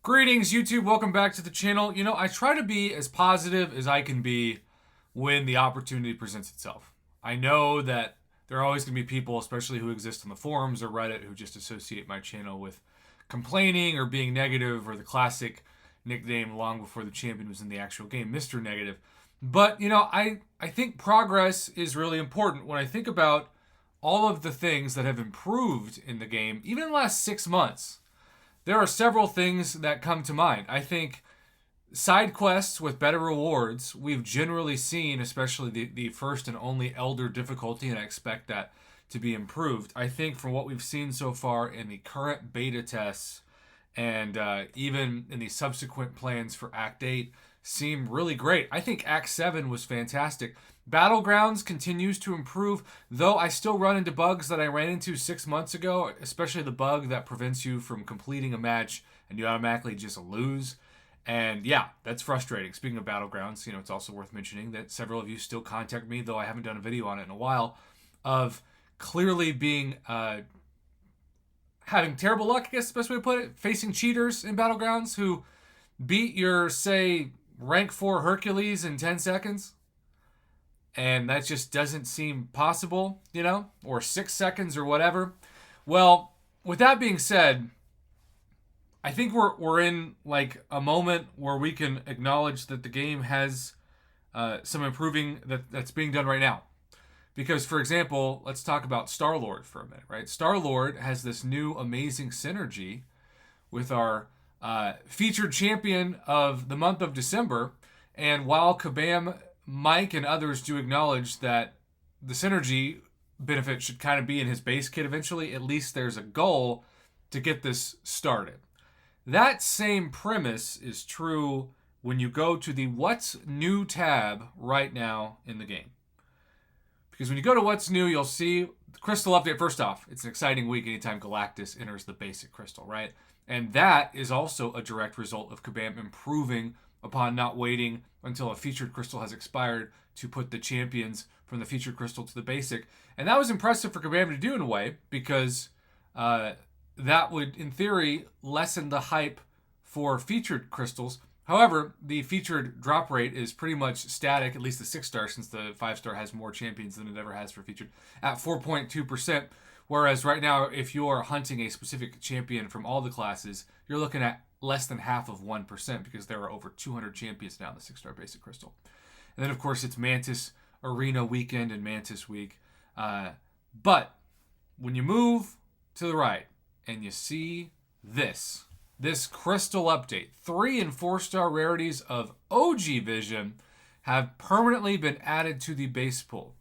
Greetings, YouTube. Welcome back to the channel. I try to be as positive as I can be when the opportunity presents itself. I know that there are always going to be people, especially who exist on the forums or Reddit, who just associate my channel with complaining or being negative or the classic nickname long before the champion was in the actual game, Mr. Negative. But, I think progress is really important. When I think about all of the things that have improved in the game, even in the last 6 months, there are several things that come to mind. I think side quests with better rewards, we've generally seen, especially the first and only Elder difficulty, and I expect that to be improved. I think from what we've seen so far in the current beta tests and even in the subsequent plans for Act 8 seem really great. I think Act 7 was fantastic. Battlegrounds continues to improve, though I still run into bugs that I ran into 6 months ago, especially the bug that prevents you from completing a match and you automatically just lose. And yeah, that's frustrating. Speaking of Battlegrounds, it's also worth mentioning that several of you still contact me, though I haven't done a video on it in a while, of clearly being having terrible luck, I guess is the best way to put it, facing cheaters in Battlegrounds who beat your, say, rank 4 Hercules in 10 seconds. And that just doesn't seem possible, or 6 seconds or whatever. Well, with that being said, I think we're in like a moment where we can acknowledge that the game has some improving that's being done right now. Because, for example, let's talk about Star-Lord for a minute, right? Star-Lord has this new amazing synergy with our featured champion of the month of December. And while Kabam, Mike, and others do acknowledge that the synergy benefit should kind of be in his base kit eventually, at least there's a goal to get this started. That same premise is true when you go to the What's New tab right now in the game. Because when you go to What's New, you'll see the crystal update. First off, it's an exciting week anytime Galactus enters the basic crystal, right? And that is also a direct result of Kabam improving upon not waiting until a featured crystal has expired to put the champions from the featured crystal to the basic. And that was impressive for Kabam to do in a way, because that would, in theory, lessen the hype for featured crystals. However, the featured drop rate is pretty much static, at least the 6-star, since the 5-star has more champions than it ever has for featured, at 4.2%. Whereas right now, if you're hunting a specific champion from all the classes, you're looking at less than half of 1%, because there are over 200 champions now in the 6-star basic crystal. And then, of course, it's Mantis Arena weekend and Mantis week. But when you move to the right and you see this crystal update, 3 and 4-star rarities of OG Vision have permanently been added to the base pool.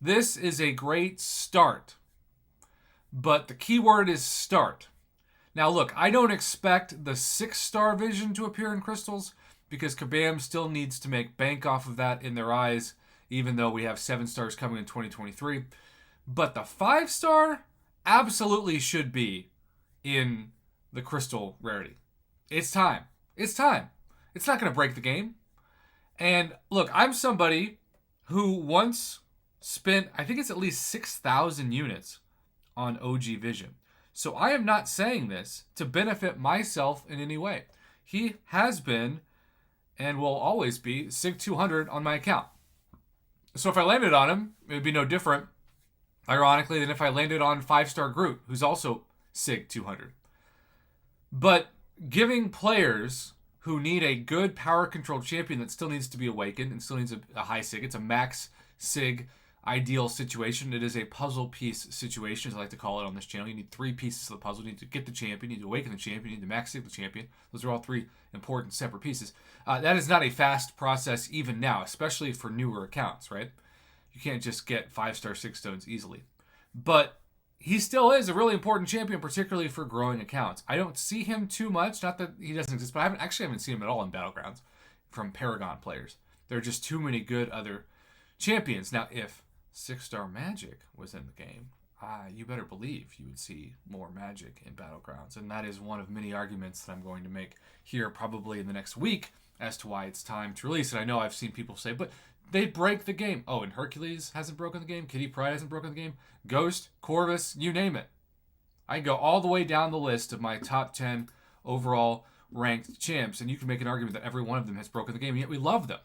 This is a great start, but the key word is start. Now look, I don't expect the 6-star Vision to appear in crystals, because Kabam still needs to make bank off of that in their eyes, even though we have 7 stars coming in 2023. But the 5-star absolutely should be in the crystal rarity. It's time. It's time. It's not going to break the game. And look, I'm somebody who once spent, I think it's at least 6,000 units on OG Vision. So I am not saying this to benefit myself in any way. He has been and will always be SIG 200 on my account. So if I landed on him, it would be no different, ironically, than if I landed on 5-star Groot, who's also SIG 200. But giving players who need a good power control champion that still needs to be awakened and still needs a high SIG, it's a max SIG ideal situation. It is a puzzle piece situation, as I like to call it on this channel. You need 3 pieces of the puzzle. You need to get the champion, you need to awaken the champion, you need to max SIG the champion. Those are all 3 important separate pieces. That is not a fast process even now, especially for newer accounts, right? You can't just get 5-star 6 stones easily. But he still is a really important champion, particularly for growing accounts. I don't see him too much, not that he doesn't exist, but I haven't seen him at all in Battlegrounds from Paragon players. There are just too many good other champions. Now, if 6-star Magic was in the game, you better believe you would see more Magic in Battlegrounds. And that is one of many arguments that I'm going to make here probably in the next week as to why it's time to release it. I know I've seen people say, but they break the game. Oh, and Hercules hasn't broken the game. Kitty Pryde hasn't broken the game. Ghost, Corvus, you name it. I go all the way down the list of my top 10 overall ranked champs, and you can make an argument that every one of them has broken the game, and yet we love them.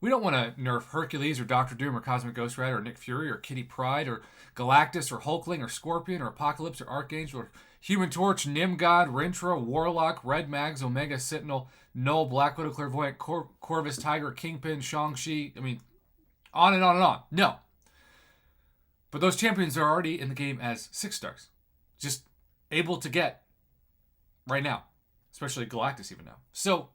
We don't want to nerf Hercules or Doctor Doom or Cosmic Ghost Rider or Nick Fury or Kitty Pryde or Galactus or Hulkling or Scorpion or Apocalypse or Archangel or Human Torch, Nimgod, Rintra, Warlock, Red Mags, Omega Sentinel, Null, Black Widow, Clairvoyant, Corvus, Tiger, Kingpin, Shang-Chi. I mean, on and on and on. No. But those champions are already in the game as 6 stars. Just able to get right now. Especially Galactus even now. So,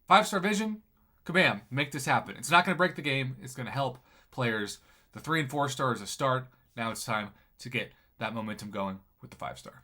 5-star vision, kabam, make this happen. It's not going to break the game. It's going to help players. The 3 and 4 stars a start. Now it's time to get that momentum going with the 5-star.